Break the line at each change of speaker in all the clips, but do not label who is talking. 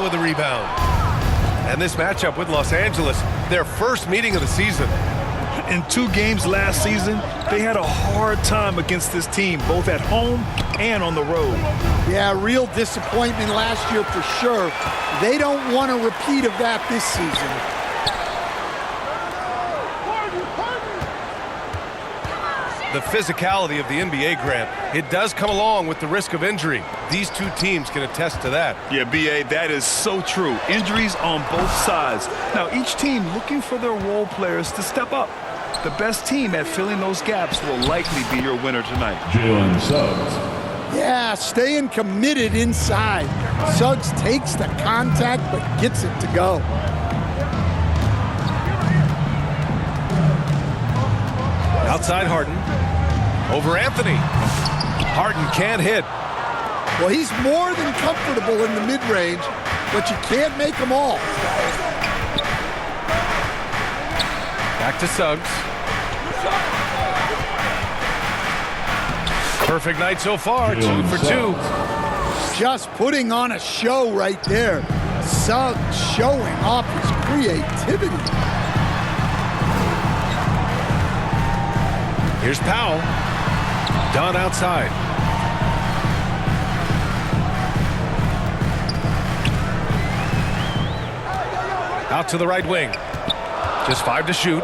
with the rebound. And this matchup with Los Angeles, their first meeting of the season.
In 2 games last season, they had a hard time against this team, both at home and on the road.
Yeah, real disappointment last year for sure. They don't want a repeat of that this season.
The physicality of the NBA, Grant, it does come along with the risk of injury. These two teams can attest to that.
Yeah, B.A., that is so true. Injuries on both sides. Now, each team looking for their role players to step up. The best team at filling those gaps will likely be your winner tonight.
Jalen Suggs.
Yeah, staying committed inside. Suggs takes the contact but gets it to go.
Outside Harden. Over Anthony. Harden can't hit.
Well, he's more than comfortable in the mid-range, but you can't make them all.
Back to Suggs. Perfect night so far, 2 for 2.
Just putting on a show right there. Suggs showing off his creativity.
Here's Powell. Dunn outside. Out to the right wing. Just 5 to shoot.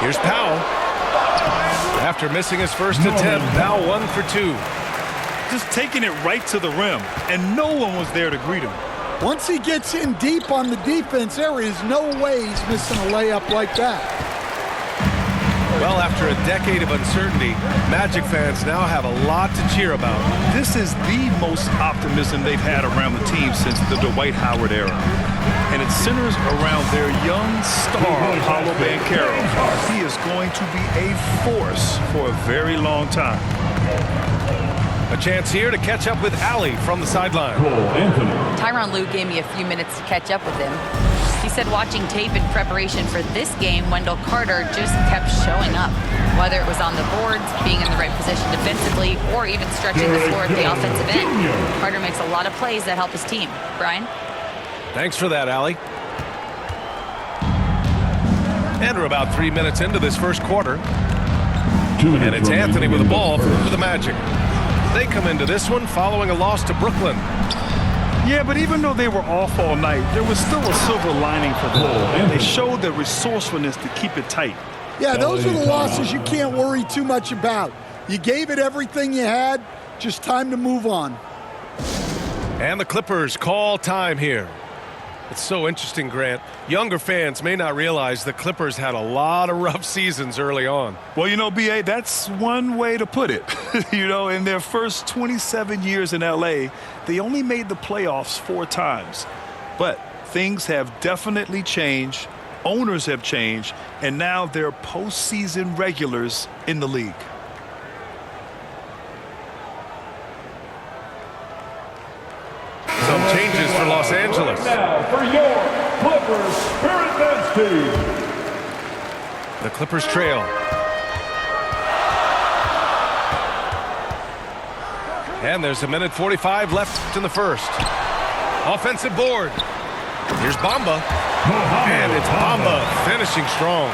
Here's Powell. After missing his first attempt, Powell 1 for 2.
Just taking it right to the rim, and no one was there to greet him.
Once he gets in deep on the defense, there is no way he's missing a layup like that.
Well, after a decade of uncertainty, Magic fans now have a lot to cheer about.
This is the most optimism they've had around the team since the Dwight Howard era. And it centers around their young star, Paolo Banchero. He is going to be a force for a very long time.
A chance here to catch up with Allie from the sideline.
Tyronn Lue gave me a few minutes to catch up with him. He said watching tape in preparation for this game, Wendell Carter just kept showing up. Whether it was on the boards, being in the right position defensively, or even stretching the floor at the offensive end. Carter makes a lot of plays that help his team. Brian?
Thanks for that, Allie. And we're about 3 minutes into this first quarter. And it's Anthony with the ball for the Magic. They come into this one following a loss to Brooklyn.
Yeah, but even though they were off all night, there was still a silver lining for them. They showed their resourcefulness to keep it tight.
Yeah, those are the losses you can't worry too much about. You gave it everything you had, just time to move on.
And the Clippers call time here. It's so interesting, Grant. Younger fans may not realize the Clippers had a lot of rough seasons early on.
Well, you know, B.A., that's one way to put it. You know, in their first 27 years in L.A., they only made the playoffs 4 times. But things have definitely changed. Owners have changed. And now they're postseason regulars in the league.
Some changes for Los Angeles.
Now for your Clippers Spirit Bench team.
The Clippers trail. And there's 1:45 left in the first. Offensive board. Here's Bamba. And it's Bamba finishing strong.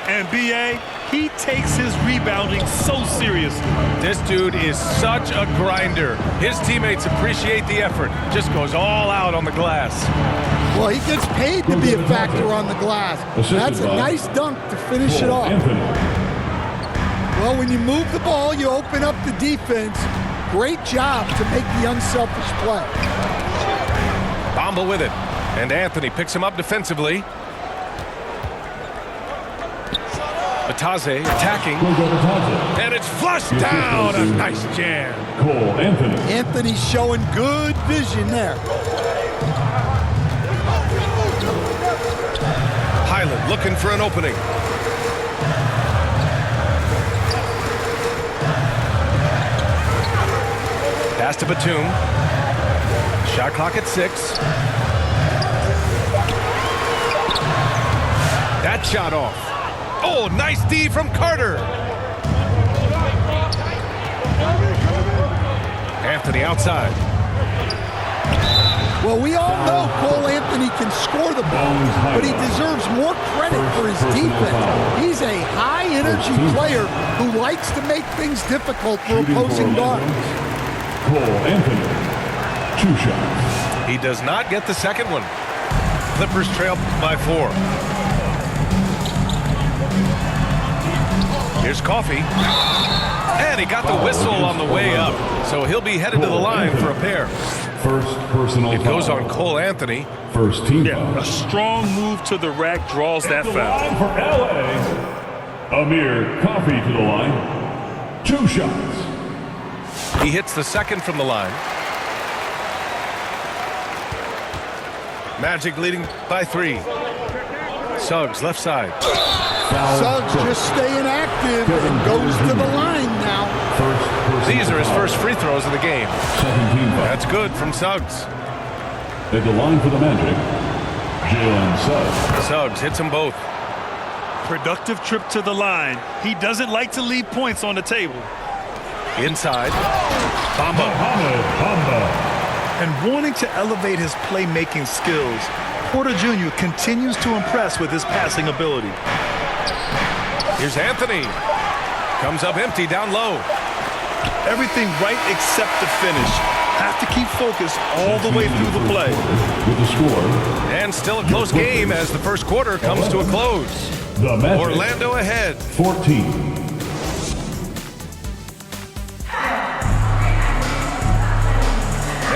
And B.A., he takes his rebounding so seriously.
This dude is such a grinder. His teammates appreciate the effort. Just goes all out on the glass.
Well, he gets paid to be a factor on the glass. That's a nice dunk to finish it off. Well, when you move the ball, you open up the defense. Great job to make the unselfish play.
Bamba with it. And Anthony picks him up defensively. Batadze attacking. And it's flushed down. A nice jam.
Cole Anthony.
Anthony's showing good vision there.
Highland looking for an opening. Pass to Batum. Shot clock at 6. That shot off. Oh, nice D from Carter. Anthony outside.
Well, we all know Cole Anthony can score the ball, but he deserves more credit for his defense. He's a high-energy player who likes to make things difficult for opposing guards.
Cole Anthony, 2 shots.
He does not get the second one. Clippers trail by 4. Here's Coffey. And he got the whistle on the way up. So he'll be headed to the line for a pair.
First personal
It goes
foul.
on Cole Anthony.
First team
Yeah,
foul.
a strong move to the rack draws that
The
foul.
line for LA. Amir Coffey to the line. 2 shots.
He hits the second from the line. Magic leading by 3. Suggs left side.
Suggs just staying active and goes to the line now.
First personal
These are his
foul.
first free throws of the game.
Second team foul.
That's good from Suggs.
At the line for the Magic, Jalen Suggs.
Suggs hits them both.
Productive trip to the line. He doesn't like to leave points on the table.
Inside. Bamba.
Mohamed Bamba.
And wanting to elevate his playmaking skills, Porter Jr. continues to impress with his passing ability.
Here's Anthony. Comes up empty down low.
Everything right except the finish. Have to keep focused all the way through the play.
With the score,
And still a close game as the first quarter comes to a close.
the Magic.
Orlando ahead.
14.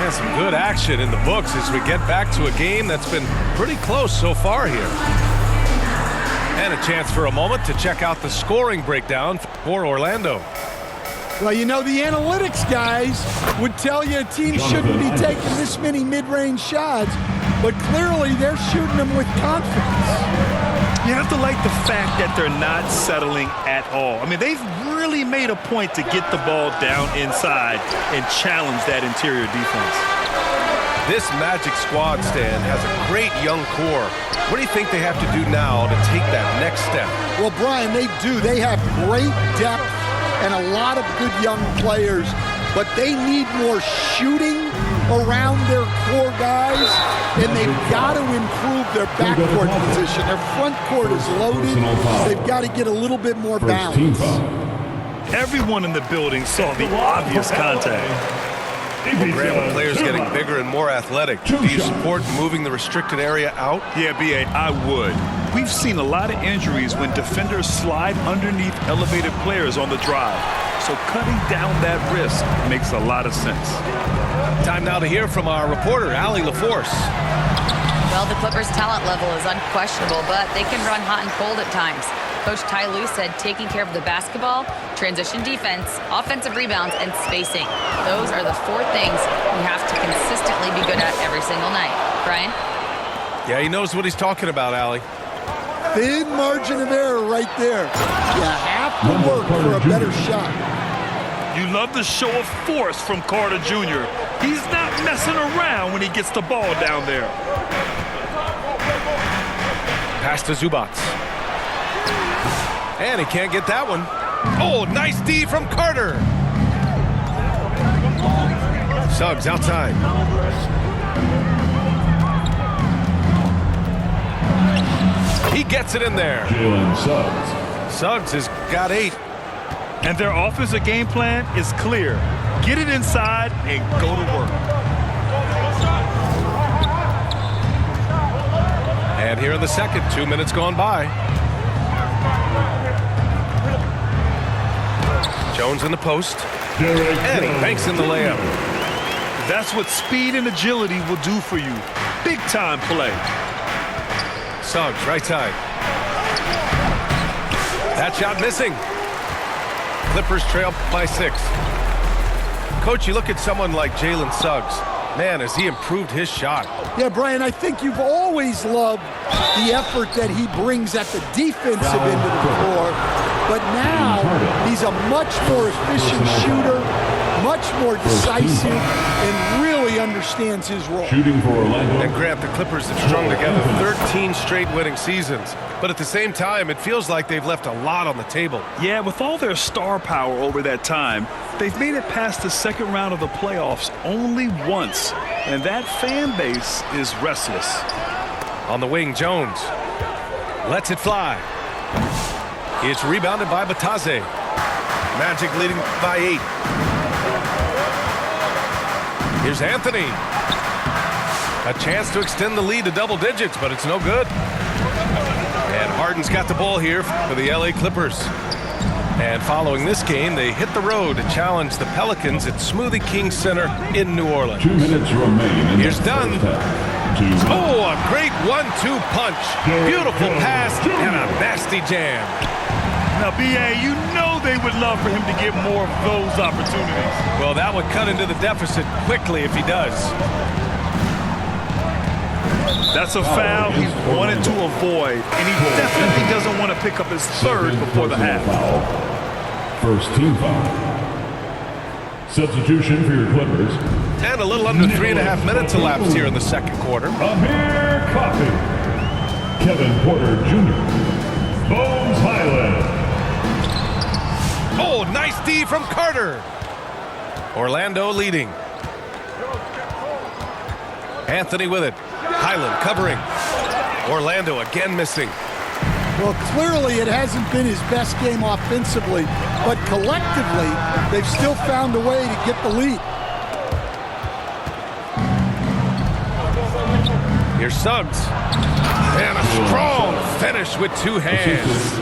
And some good action in the books as we get back to a game that's been pretty close so far here. And a chance for a moment to check out the scoring breakdown for Orlando.
Well, you know, the analytics guys would tell you a team shouldn't be taking this many mid-range shots, but clearly they're shooting them with confidence.
You have to like the fact that they're not settling at all. I mean, they've really made a point to get the ball down inside and challenge that interior defense.
This Magic squad, Stan, has a great young core. What do you think they have to do now to take that next step?
Well, Brian, they do. They have great depth and a lot of good young players, but they need more shooting around their core guys, and they've got to improve their backcourt position. Their front court is loaded. They've got to get a little bit more
First team
balance.
foul.
Everyone in the building saw the obvious contact.
Graham, with players getting bigger and more athletic. Do you support moving the restricted area out?
Yeah, B.A., I would. We've seen a lot of injuries when defenders slide underneath elevated players on the drive. So cutting down that risk makes a lot of sense.
Time now to hear from our reporter, Allie LaForce.
Well, the Clippers' talent level is unquestionable, but they can run hot and cold at times. Coach Ty Lue said taking care of the basketball, transition defense, offensive rebounds, and spacing. Those are the 4 things you have to consistently be good at every single night. Brian?
Yeah, he knows what he's talking about, Allie.
Thin margin of error right there. You have to work for a better shot.
You love the show of force from Carter Jr. He's not messing around when he gets the ball down there.
Pass to Zubats. And he can't get that one. Oh, nice D from Carter. Suggs outside. He gets it in there.
Jalen Suggs.
Suggs has got 8.
And their offensive game plan is clear. Get it inside and go to work.
And here in the second, 2 minutes gone by. Jones in the post. And he banks in the layup.
That's what speed and agility will do for you. Big time play.
Suggs, right side. That shot missing. Clippers trail by 6. Coach, you look at someone like Jalen Suggs. Man, has he improved his shot.
Yeah, Brian, I think you've always loved the effort that he brings at the defensive end of the floor. But now he's a much more efficient shooter, much more decisive, and really he understands his role.
Shooting for Orlando.
And Grant, the Clippers have strung together 13 straight winning seasons. But at the same time, it feels like they've left a lot on the table.
Yeah, with all their star power over that time, they've made it past the second round of the playoffs only once. And that fan base is restless.
On the wing, Jones lets it fly. It's rebounded by Bataze. Magic leading by 8. Here's Anthony. A chance to extend the lead to double digits, but it's no good. And Harden's got the ball here for the LA Clippers. And following this game, they hit the road to challenge the Pelicans at Smoothie King Center in New Orleans.
2 minutes remain.
Here's Dunn. Oh, a great 1-2 punch. Beautiful pass and a nasty jam.
Now, B.A., you know they would love for him to get more of those opportunities.
Well, that would cut into the deficit quickly if he does.
That's a foul he wanted to avoid, and he definitely doesn't want to pick up his third before the half.
First team foul. Substitution for your Clippers.
And a little under 3.5 minutes elapsed here in the second quarter.
Amir Coffey. Kevin Porter Jr. Bones Highland.
Oh, nice D from Carter. Orlando leading. Anthony with it. Highland covering. Orlando again missing.
Well, clearly it hasn't been his best game offensively, but collectively, they've still found a way to get the lead.
Here's Suggs. And a strong finish with 2 hands.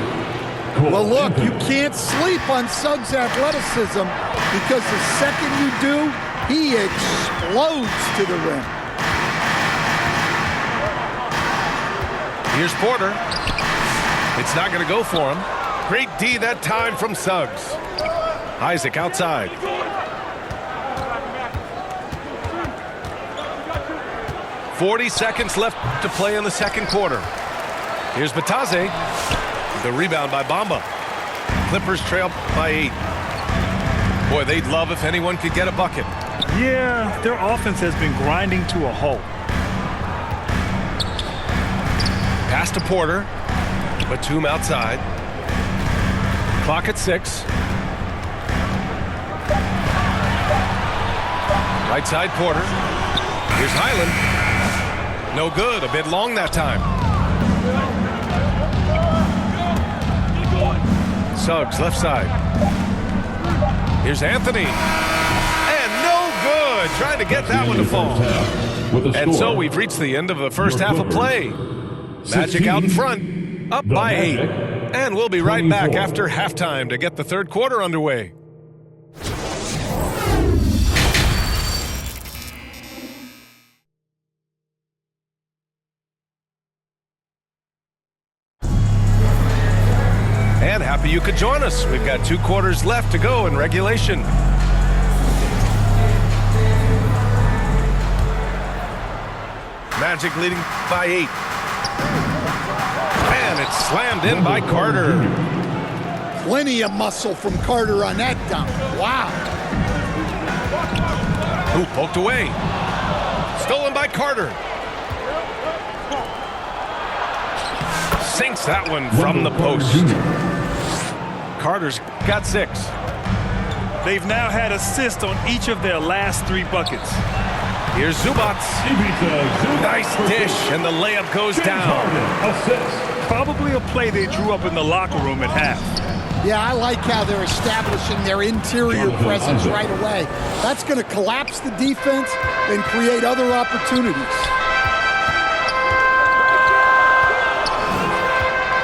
Well, look, you can't sleep on Suggs' athleticism because the second you do, he explodes to the rim.
Here's Porter. It's not going to go for him. Great D that time from Suggs. Isaac outside. "40 seconds left to play in the second quarter. Here's Bataze. The rebound by Bamba. Clippers trail by 8. Boy, they'd love if anyone could get a bucket.
Yeah, their offense has been grinding to a halt.
Pass to Porter. Batum outside. Clock at 6. Right side Porter. Here's Highland. No good. A bit long that time. Suggs left side. Here's Anthony. And no good. Trying to get that one to fall. And so we've reached the end of the first half of play. Magic out in front, up by 8. And we'll be right back after halftime to get the third quarter underway. And happy you could join us. We've got 2 quarters left to go in regulation. Magic leading by 8. And it's slammed in by Carter.
Plenty of muscle from Carter on that dunk. Wow.
Ooh, poked away. Stolen by Carter. Sinks that one from the post. Carter's got 6.
They've now had assists on each of their last 3 buckets.
Here's Zubats. Nice dish, and the layup goes down.
Probably a play they drew up in the locker room at half.
Yeah, I like how they're establishing their interior presence right away. That's going to collapse the defense and create other opportunities.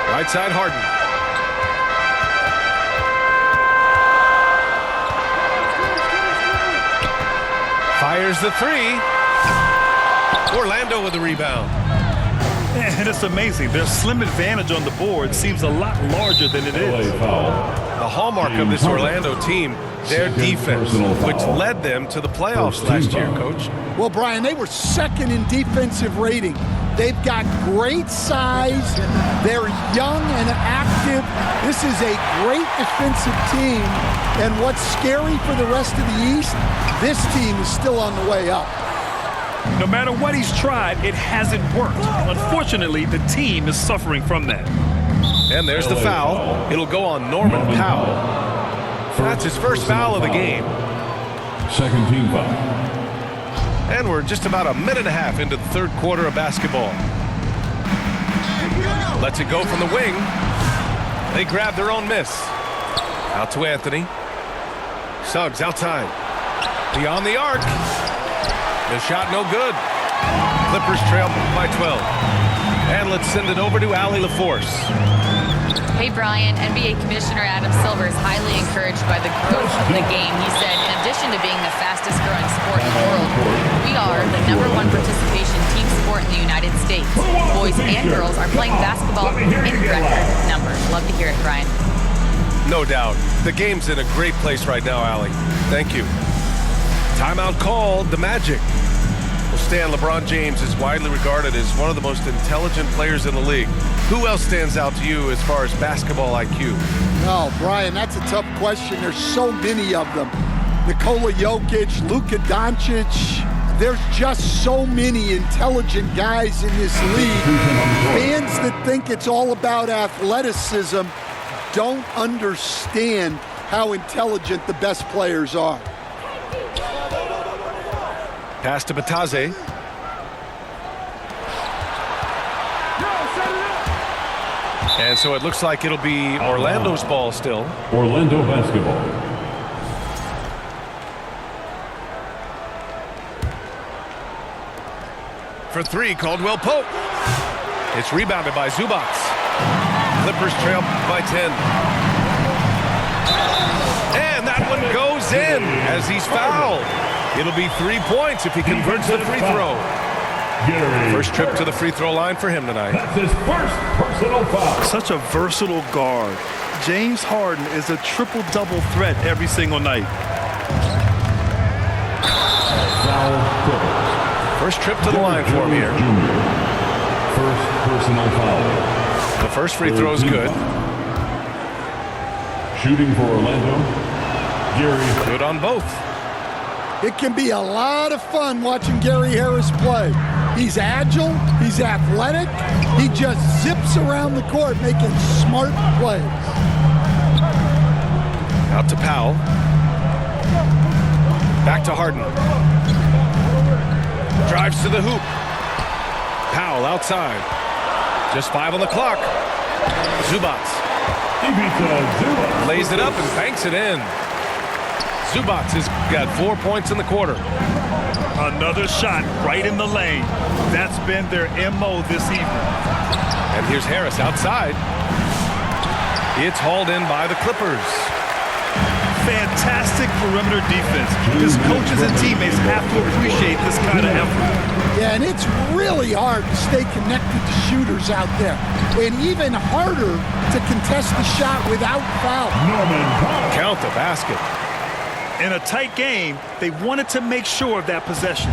Right side Harden. Fires the 3. Orlando with the rebound.
And it's amazing. Their slim advantage on the board seems a lot larger than it is.
The hallmark of this Orlando team, their defense, which led them to the playoffs last year, Coach.
Well, Brian, they were second in defensive rating. They've got great size. They're young and active. This is a great defensive team. And what's scary for the rest of the East, this team is still on the way up.
No matter what he's tried, it hasn't worked. Unfortunately, the team is suffering from that.
And there's the foul. It'll go on Norman Powell. That's his first foul of the game.
Second team foul.
And we're just about a minute and a half into the third quarter of basketball. Lets it go from the wing. They grab their own miss. Out to Anthony. Suggs outside. Beyond the arc. The shot no good. Clippers trail by 12. And let's send it over to Allie LaForce.
Hey, Brian, NBA Commissioner Adam Silver is highly encouraged by the growth of the game. He said, in addition to being the fastest growing sport in the world, we are the #1 participation team sport in the United States. Boys and girls are playing basketball in record numbers. Love to hear it, Brian.
No doubt. The game's in a great place right now, Allie. Thank you. Timeout called. The Magic. Well, Stan, LeBron James is widely regarded as one of the most intelligent players in the league. Who else stands out to you as far as basketball IQ?
Oh, Brian, that's a tough question. There's so many of them. Nikola Jokic, Luka Doncic. There's just so many intelligent guys in this league. Fans that think it's all about athleticism don't understand how intelligent the best players are.
Pass to Batadze. And so it looks like it'll be Orlando's ball still.
Orlando basketball.
For three, Caldwell Pope. It's rebounded by Zubac. Clippers trail by 10. And that one goes in as he's fouled. It'll be 3 points if he converts the free throw. First trip to the free throw line for him tonight.
That's his first personal foul.
Such a versatile guard. James Harden is a triple-double threat every single night.
Foul Clippers.
First trip to the line for him here.
Jr. First personal foul.
The first free throw is good.
Shooting for Orlando. Gary.
Good on both.
It can be a lot of fun watching Gary Harris play. He's agile, he's athletic, he just zips around the court making smart plays.
Out to Powell. Back to Harden. Drives to the hoop. Powell outside. Just 5 on the clock. Zubac.
He beats Zubac.
Lays it up and banks it in. Zubac has got 4 points in the quarter.
Another shot right in the lane. That's been their MO this evening.
And here's Harris outside. It's hauled in by the Clippers.
Fantastic perimeter defense. His coaches and teammates have to appreciate this kind of effort.
Yeah, and it's really hard to stay connected to shooters out there. And even harder to contest the shot without foul.
Norman Powell.
Count the basket.
In a tight game, they wanted to make sure of that possession.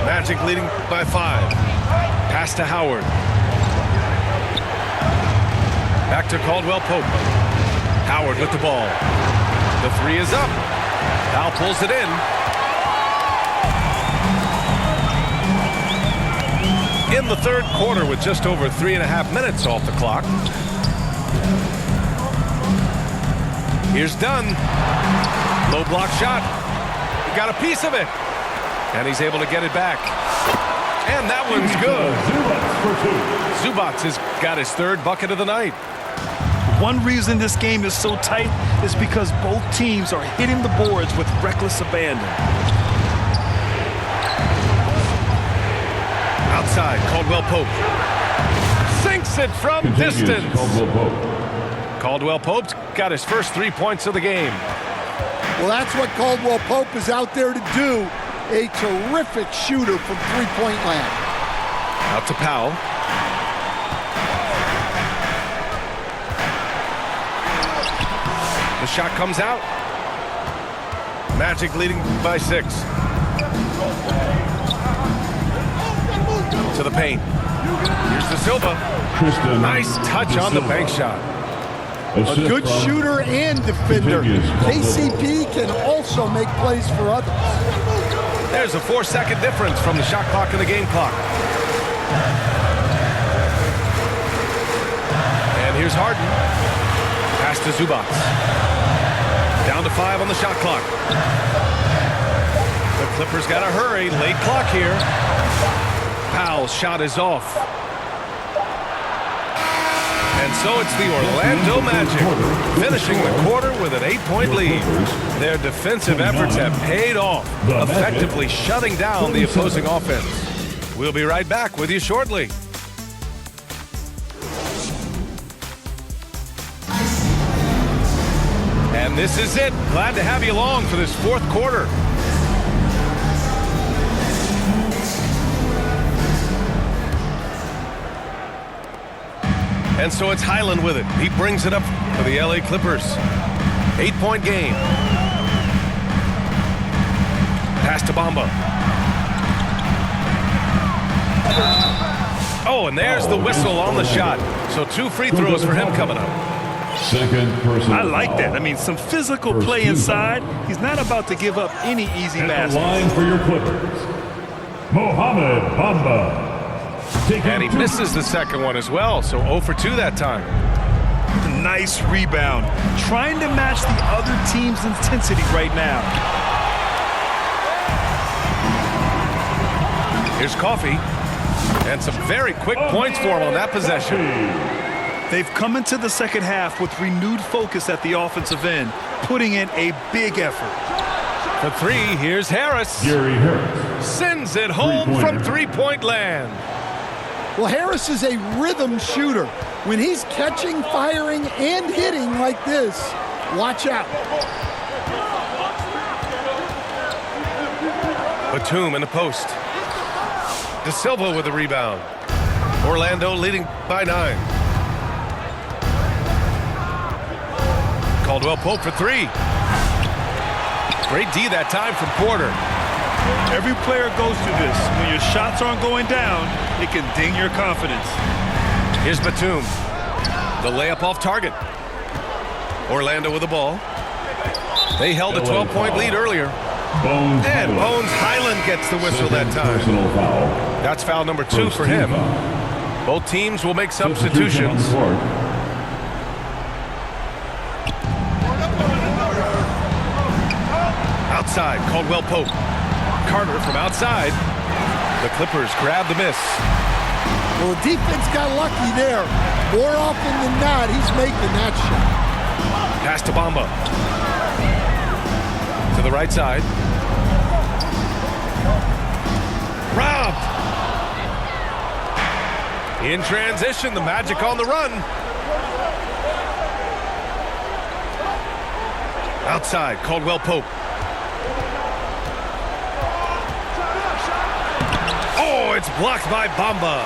Magic leading by 5. Pass to Howard. Back to Caldwell Pope. Howard with the ball. The three is up. Powell pulls it in. In the third quarter with just over 3.5 minutes off the clock. Here's Dunn. Low block shot. He got a piece of it. And he's able to get it back. And that one's good. Zubac has got his third bucket of the night.
One reason this game is so tight is because both teams are hitting the boards with reckless abandon.
Outside, Caldwell Pope. Sinks it from distance. Caldwell Pope's got his first 3 points of the game.
Well, that's what Caldwell Pope is out there to do. A terrific shooter from three-point land.
Out to Powell. The shot comes out. Magic leading by 6. To the paint. Here's the Silva. Nice touch on the bank shot.
A good shooter and defender. KCP can also make plays for others.
There's a 4-second difference from the shot clock and the game clock. And here's Harden. Pass to Zubac. Down to 5 on the shot clock. The Clippers got to hurry. Late clock here. Powell's shot is off. And so it's the Orlando Magic finishing the quarter with an 8-point lead. Their defensive efforts have paid off, effectively shutting down the opposing offense. We'll be right back with you shortly. And this is it. Glad to have you along for this fourth quarter. And so it's Highland with it. He brings it up for the LA Clippers. 8-point game. Pass to Bamba. Oh, and there's the whistle on the shot. So 2 free throws for him coming up.
Second person.
I like that. I mean, some physical play inside. He's not about to give up any easy
At
baskets.
the line for your Clippers, Mohamed Bamba.
And he misses the second one as well, so 0 for 2 that time.
Nice rebound. Trying to match the other team's intensity right now.
Here's Coffey. And some very quick points for him on that possession.
They've come into the second half with renewed focus at the offensive end, putting in a big effort.
For 3, here's Harris.
Gary Harris.
Sends it home from three-point land.
Well, Harris is a rhythm shooter. When he's catching, firing, and hitting like this, watch out.
Batum in the post. De Silva with the rebound. Orlando leading by 9. Caldwell Pope for 3. Great D that time from Porter.
Every player goes through this. When your shots aren't going down, it can ding your confidence.
Here's Batum. The layup off target. Orlando with the ball. They held a 12-point lead earlier.
Bones
And
Highland.
Bones Highland gets the whistle that
Second
time.
personal foul.
That's foul number 2
First
for
team
him.
foul.
Both teams will make
Substitution on
substitutions.
the court.
Outside, Caldwell Pope. Carter from outside. The Clippers grab the miss.
Well, the defense got lucky there. More often than not, he's making that shot.
Pass to Bamba. To the right side. Robbed. In transition, the Magic on the run. Outside, Caldwell Pope. Oh, it's blocked by Bamba.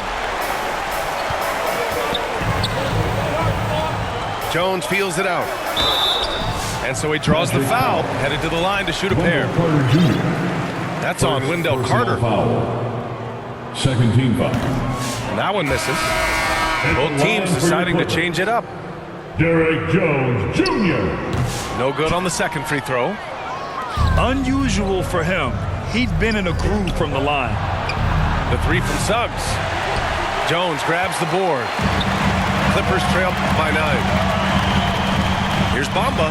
Jones feels it out. And so he draws the foul, headed to the line to shoot a pair.
Wendell Carter Jr.
That's on Wendell
Personal
Carter.
Foul. Second team foul.
And that one misses.
At
Both
the
teams
line for
deciding
your
to change it up.
Derek Jones Jr.
No good on the second free throw.
Unusual for him. He'd been in a groove from the line.
The 3 from Suggs. Jones grabs the board. Clippers trail by 9. Here's Bamba.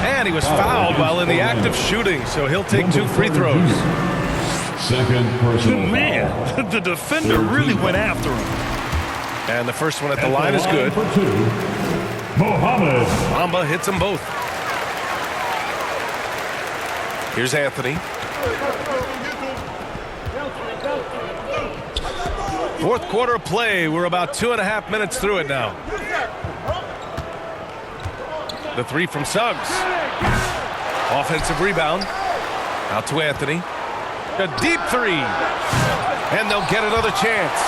And he was fouled while in the act of shooting, so he'll take 2 free throws.
Second personal foul.
Man, the defender really went after him.
And the first one at the line is good.
For 2, Mohamed.
Bamba hits them both. Here's Anthony. Fourth quarter of play. We're about 2.5 minutes through it now. The 3 from Suggs. Offensive rebound. Out to Anthony. A deep 3. And they'll get another chance.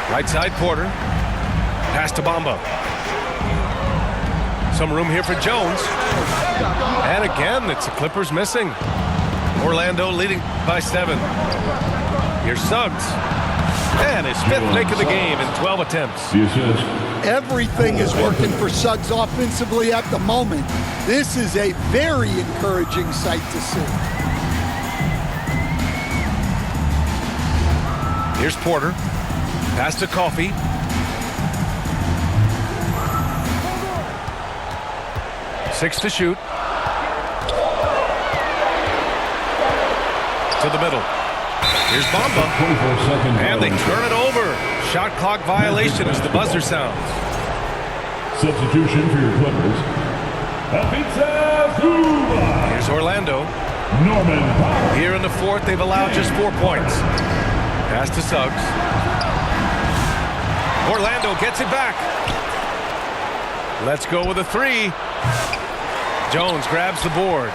Right side, Porter. Pass to Bamba. Some room here for Jones. And again, it's the Clippers missing. Orlando leading by 7. Here's Suggs. And his fifth make of the game in 12 attempts.
The assist.
Everything is working for Suggs offensively at the moment. This is a very encouraging sight to see.
Here's Porter. Pass to Coffee. Six to shoot. To the middle. Here's Bamba.
24-second.
And they turn it over. Shot clock violation as the buzzer sounds.
Substitution for your Clippers. Pizza Zuba.
Here's Orlando.
Norman Powell.
Here in the fourth, they've allowed just 4 points. Pass to Suggs. Orlando gets it back. Let's go with a three. Jones grabs the board.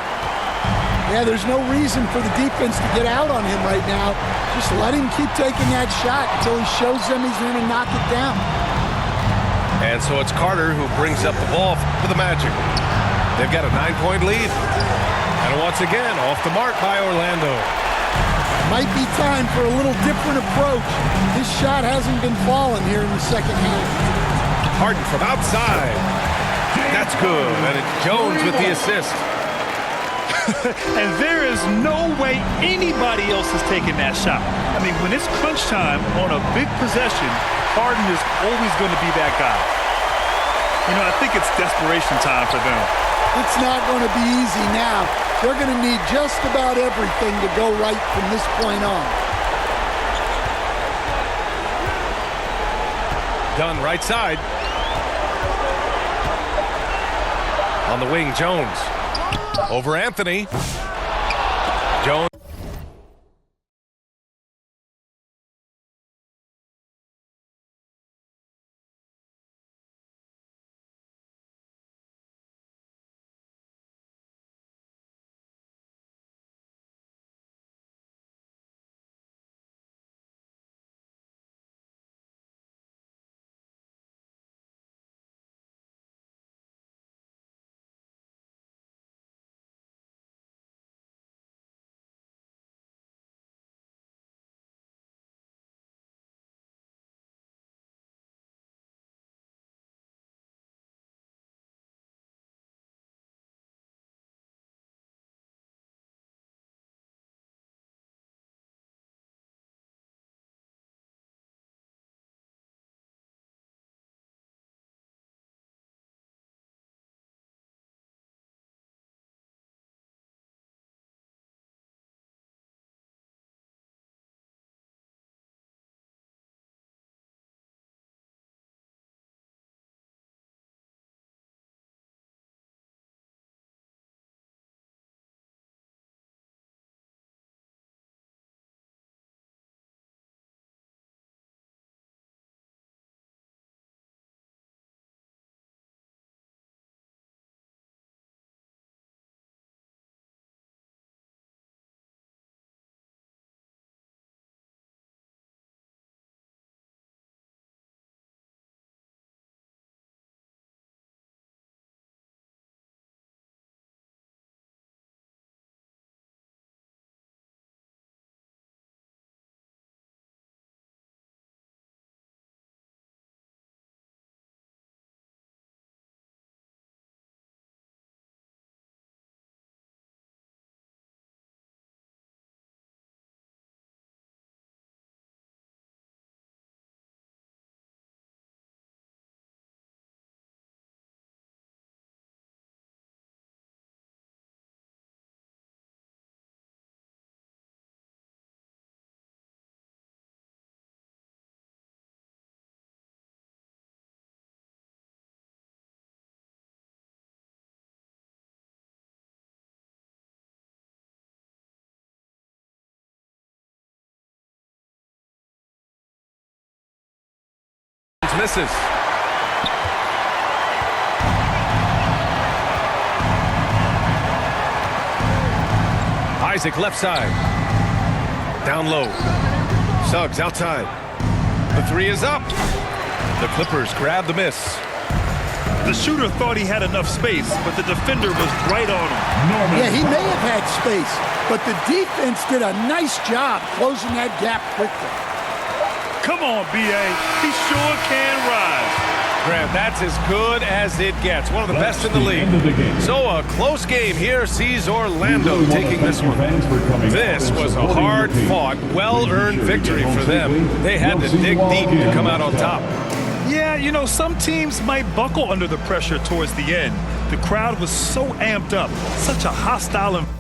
Yeah, there's no reason for the defense to get out on him right now. Just let him keep taking that shot until he shows them he's going to knock it down.
And so it's Carter who brings up the ball for the Magic. They've got a 9-point lead. And once again, off the mark by Orlando.
Might be time for a little different approach. This shot hasn't been falling here in the second half.
Harden from outside. That's good. And it's Jones with the assist.
And there is no way anybody else is taking that shot. I mean, when it's crunch time on a big possession, Harden is always going to be that guy. You know, I think it's desperation time for them.
It's not going to be easy now. They're going to need just about everything to go right from this point on.
Dunn right side. On the wing, Jones. Over Anthony. Jones. Misses. Isaac left side. Down low. Suggs outside. The three is up. The Clippers grab the miss.
The shooter thought he had enough space, but the defender was right on him.
Yeah, he may have had space, but the defense did a nice job closing that gap quickly.
Come on, B.A. He sure can rise.
Graham, that's as good as it gets. One of the best in the league. So a close game here sees Orlando taking this one. This was a hard-fought, well-earned victory for them. They had to dig deep to come out on top.
Yeah, you know, some teams might buckle under the pressure towards the end. The crowd was so amped up, such a hostile environment.